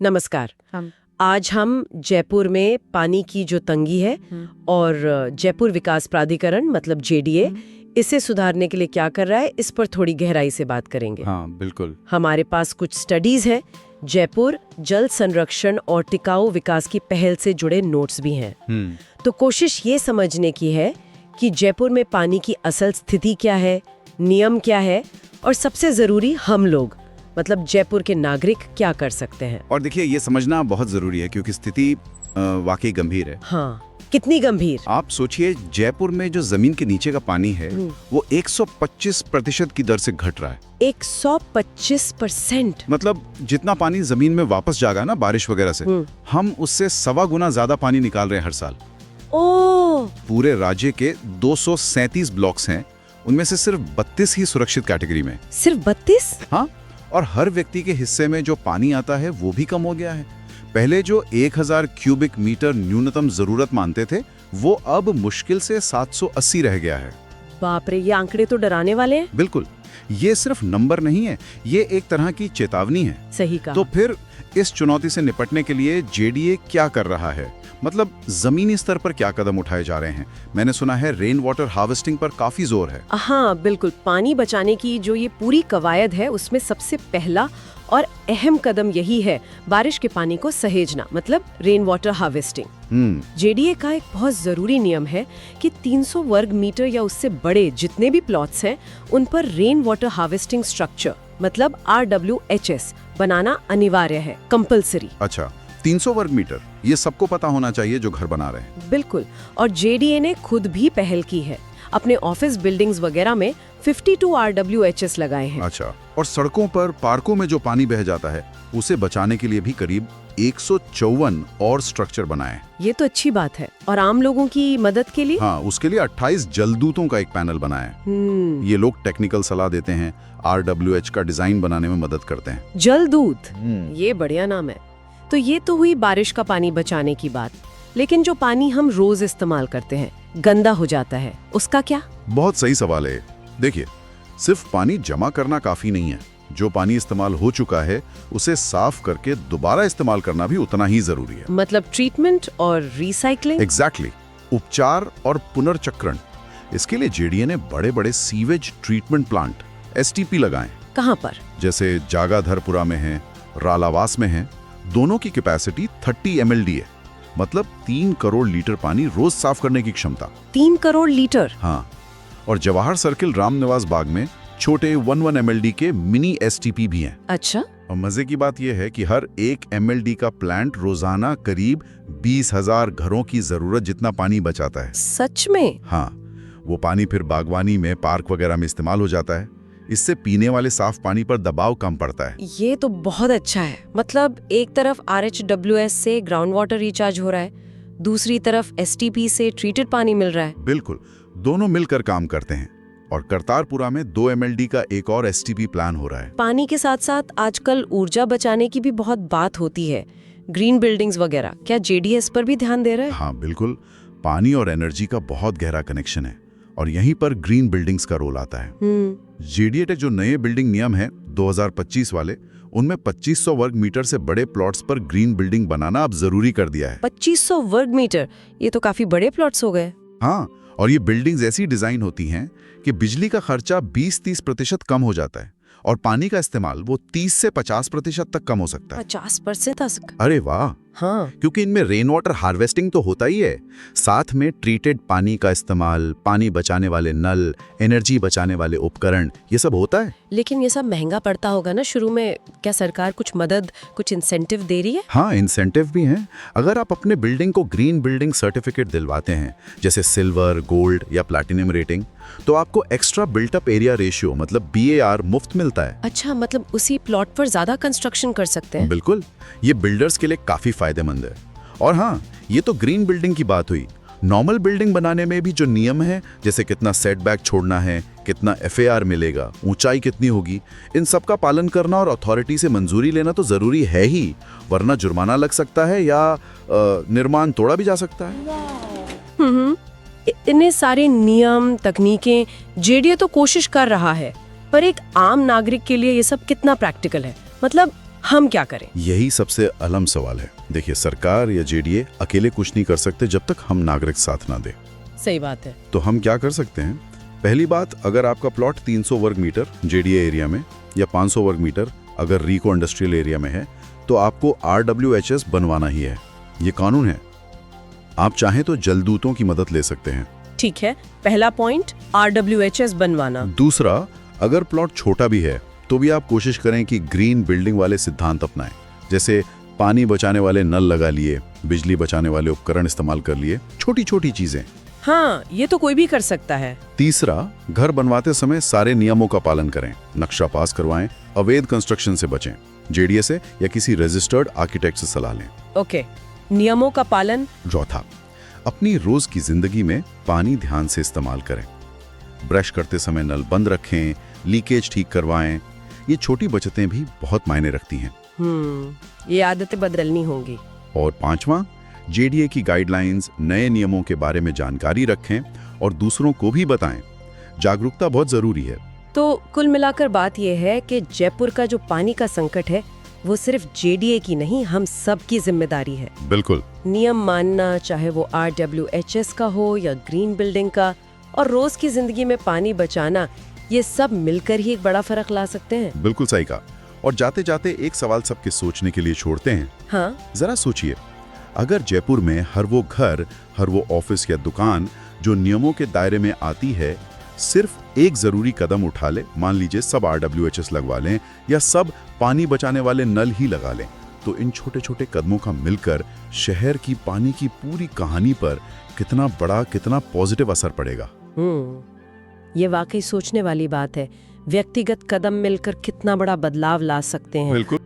नमस्कार। आज हम जयपुर में पानी की जो तंगी है और जयपुर विकास प्राधिकरण मतलब जेडीए इसे सुधारने के लिए क्या कर रहा है, इस पर थोड़ी गहराई से बात करेंगे। हाँ, बिल्कुल। हमारे पास कुछ स्टडीज हैं, जयपुर जल संरक्षण और टिकाऊ विकास की पहल से जुड़े नोट्स भी हैं। तो कोशिश ये समझने की है कि जयपुर में पानी की असल स्थिति क्या है, नियम क्या है और सबसे जरूरी हम लोग मतलब जयपुर के नागरिक क्या कर सकते हैं। और देखिए, ये समझना बहुत जरूरी है क्योंकि स्थिति वाकई गंभीर है। हाँ, कितनी गंभीर? आप सोचिए, जयपुर में जो जमीन के नीचे का पानी है वो 125% की दर से घट रहा है। 125%? मतलब जितना पानी जमीन में वापस जाएगा ना बारिश वगैरह से, हम उससे 1.25 गुना ज्यादा पानी निकाल रहे हैं हर साल। ओह! पूरे राज्य के 237 ब्लॉक्स हैं, उनमें से सिर्फ 32 ही सुरक्षित कैटेगरी में। सिर्फ 32? हाँ, और हर व्यक्ति के हिस्से में जो पानी आता है वो भी कम हो गया है। पहले जो 1000 क्यूबिक मीटर न्यूनतम जरूरत मानते थे, वो अब मुश्किल से 780 रह गया है। बाप रे, ये आंकड़े तो डराने वाले हैं। बिल्कुल, ये सिर्फ नंबर नहीं है, ये एक तरह की चेतावनी है। सही कहा। तो फिर इस चुनौती से निपटने के लिए जेडीए क्या कर रहा है, मतलब जमीनी स्तर पर क्या कदम उठाए जा रहे हैं? मैंने सुना है रेन वाटर हार्वेस्टिंग पर काफी जोर है। हाँ बिल्कुल, पानी बचाने की जो ये पूरी कवायद है उसमें सबसे पहला और अहम कदम यही है बारिश के पानी को सहेजना, मतलब रेन वाटर हार्वेस्टिंग। जेडीए का एक बहुत जरूरी नियम है कि 300 वर्ग मीटर या उससे बड़े जितने भी प्लॉट्स हैं उन पर रेन वाटर हार्वेस्टिंग स्ट्रक्चर मतलब RWHS बनाना अनिवार्य है, कंपलसरी। अच्छा, 300 वर्ग मीटर, ये सबको पता होना चाहिए जो घर बना रहे हैं। बिल्कुल, और जेडीए ने खुद भी पहल की है, अपने ऑफिस बिल्डिंग्स वगैरह में 52 RWHS लगाए हैं। अच्छा, और सड़कों पर, पार्कों में जो पानी बह जाता है उसे बचाने के लिए भी करीब 154 और स्ट्रक्चर बनाए। ये तो अच्छी बात है। और आम लोगों की मदद के लिए? हाँ, उसके लिए 28 जलदूतों का एक पैनल बनाया है। ये लोग टेक्निकल सलाह देते हैं, RWH का डिजाइन बनाने में मदद करते हैं। जलदूत, ये बढ़िया नाम है। तो ये तो हुई बारिश का पानी बचाने की बात, लेकिन जो पानी हम रोज इस्तेमाल करते हैं गंदा हो जाता है, उसका क्या? बहुत सही सवाल है। देखिए, सिर्फ पानी जमा करना काफी नहीं है, जो पानी इस्तेमाल हो चुका है उसे साफ करके दोबारा इस्तेमाल करना भी उतना ही जरूरी है। मतलब ट्रीटमेंट और रिसाइकलिंग? एग्जैक्टली, उपचार और पुनर्चक्रण। इसके लिए जेडीए ने बड़े बड़े सीवेज ट्रीटमेंट प्लांट STP लगाए। कहाँ पर? जैसे जागाधरपुरा में है, रालावास में है। दोनों की कैपेसिटी 30 mld है, मतलब 3 करोड़ लीटर पानी रोज साफ करने की क्षमता। 3 करोड़ लीटर? हाँ, और जवाहर सर्किल रामनिवास बाग में छोटे 11 mld के मिनी STP भी हैं। अच्छा। और मजे की बात यह है कि हर 1 mld का प्लांट रोजाना करीब 20,000 घरों की जरूरत जितना पानी बचाता है। सच में? हाँ, वो पानी फिर बागवानी में, पार्क वगैरह में इस्तेमाल हो जाता है। इससे पीने वाले साफ पानी पर दबाव कम पड़ता है। ये तो बहुत अच्छा है। मतलब एक तरफ RHWS से ग्राउंड वाटर रिचार्ज हो रहा है, दूसरी तरफ STP से ट्रीटेड पानी मिल रहा है। बिल्कुल, दोनों मिलकर काम करते हैं। और करतारपुरा में 2 mld का एक और STP प्लान हो रहा है। पानी के साथ साथ आजकल ऊर्जा बचाने की भी बहुत बात होती है, ग्रीन बिल्डिंग्स वगैरह। क्या JDS पर भी ध्यान दे रहा है? हाँ बिल्कुल, पानी और एनर्जी का बहुत गहरा कनेक्शन है और यहीं पर ग्रीन बिल्डिंग्स का रोल आता है। जेडीए के जो नए बिल्डिंग नियम है 2025 वाले, उनमें 2500 वर्ग मीटर से बड़े प्लॉट्स पर ग्रीन बिल्डिंग बनाना अब जरूरी कर दिया है। 2500 वर्ग मीटर, ये तो काफी बड़े प्लॉट्स हो गए। हाँ, और ये बिल्डिंग्स ऐसी डिजाइन होती हैं कि बिजली का खर्चा 20-30% कम हो जाता है और पानी का इस्तेमाल वो 30 से 50% तक कम हो सकता है। 50% तक? अरे वाह! हाँ, क्योंकि इनमें रेन वाटर हार्वेस्टिंग तो होता ही है, साथ में ट्रीटेड पानी का इस्तेमाल, पानी बचाने वाले नल, एनर्जी बचाने वाले उपकरण, ये सब होता है। लेकिन ये सब महंगा पड़ता होगा ना शुरू में। क्या सरकार कुछ मदद, कुछ इंसेंटिव दे रही है? हाँ, इंसेंटिव भी हैं। अगर आप अपने बिल्डिंग को ग्रीन बिल्डिंग सर्टिफिकेट दिलवाते हैं, जैसे सिल्वर, गोल्ड या प्लैटिनम रेटिंग, तो आपको extra built up area ratio मतलब BAR मुफ्त मिलता है। अच्छा, मतलब उसी प्लॉट पर ज्यादा कंस्ट्रक्शन कर सकते हैं? बिल्कुल, ये बिल्डर्स के लिए काफी फायदेमंद है। और हाँ, ये तो ग्रीन बिल्डिंग की बात हुई। नॉर्मल बिल्डिंग बनाने में भी जो नियम है, जैसे कितना सेटबैक छोड़ना है, कितना FAR मिलेगा, ऊंचाई कितनी होगी, इन सब का पालन करना और अथॉरिटी से मंजूरी लेना तो जरूरी है ही, वरना जुर्माना लग सकता है या निर्माण तोड़ा भी जा सकता है। इतने सारे नियम, तकनीकें, जेडीए तो कोशिश कर रहा है, पर एक आम नागरिक के लिए ये सब कितना प्रैक्टिकल है? मतलब हम क्या करें? यही सबसे अहम सवाल है। देखिए, सरकार या जेडीए अकेले कुछ नहीं कर सकते जब तक हम नागरिक साथ ना दें। सही बात है। तो हम क्या कर सकते हैं? पहली बात, अगर आपका प्लॉट 300 वर्ग मीटर जेडीए एरिया में या 500 वर्ग मीटर अगर रीको इंडस्ट्रियल एरिया में है, तो आपको RWHS बनवाना ही है। ये कानून है। आप चाहें तो जलदूतों की मदद ले सकते हैं। ठीक है, पहला पॉइंट RWHS बनवाना। दूसरा, अगर प्लॉट छोटा भी है तो भी आप कोशिश करें कि ग्रीन बिल्डिंग वाले सिद्धांत अपनाएं। जैसे पानी बचाने वाले नल लगा लिए, बिजली बचाने वाले उपकरण इस्तेमाल कर लिए, छोटी छोटी चीजें। हाँ, ये तो कोई भी कर सकता है। तीसरा, घर बनवाते समय सारे नियमों का पालन करें, नक्शा पास करवाएं, अवैध कंस्ट्रक्शन से बचें, जेडीए से या किसी रजिस्टर्ड आर्किटेक्ट से सलाह लें। ओके, नियमों का पालन। चौथा, अपनी रोज की जिंदगी में पानी ध्यान से इस्तेमाल करें। ब्रश करते समय नल बंद रखें, लीकेज ठीक करवाएं। ये छोटी बचतें भी बहुत मायने रखती हैं। ये आदतें बदलनी होंगी। और पांचवा, जेडीए की गाइडलाइंस, नए नियमों के बारे में जानकारी रखें और दूसरों को भी बताएं। जागरूकता बहुत जरूरी है। तो कुल मिलाकर बात यह है कि जयपुर का जो पानी का संकट है वो सिर्फ जेडीए की नहीं, हम सब की जिम्मेदारी है। बिल्कुल। नियम मानना, चाहे वो RWHS का हो या ग्रीन बिल्डिंग का, और रोज की जिंदगी में पानी बचाना, ये सब मिलकर ही एक बड़ा फर्क ला सकते हैं। बिल्कुल सही कहा। और जाते जाते एक सवाल सबके सोचने के लिए छोड़ते हैं। हाँ? जरा सोचिए, अगर जयपुर में हर वो घर, हर वो ऑफिस या दुकान जो नियमों के दायरे में आती है सिर्फ एक जरूरी कदम उठा ले, मान लीजिए सब RWHS लगवा लें या सब पानी बचाने वाले नल ही लगा लें, तो इन छोटे छोटे कदमों का मिलकर शहर की पानी की पूरी कहानी पर कितना बड़ा, कितना पॉजिटिव असर पड़ेगा। ये वाकई सोचने वाली बात है। व्यक्तिगत कदम मिलकर कितना बड़ा बदलाव ला सकते हैं। बिल्कुल।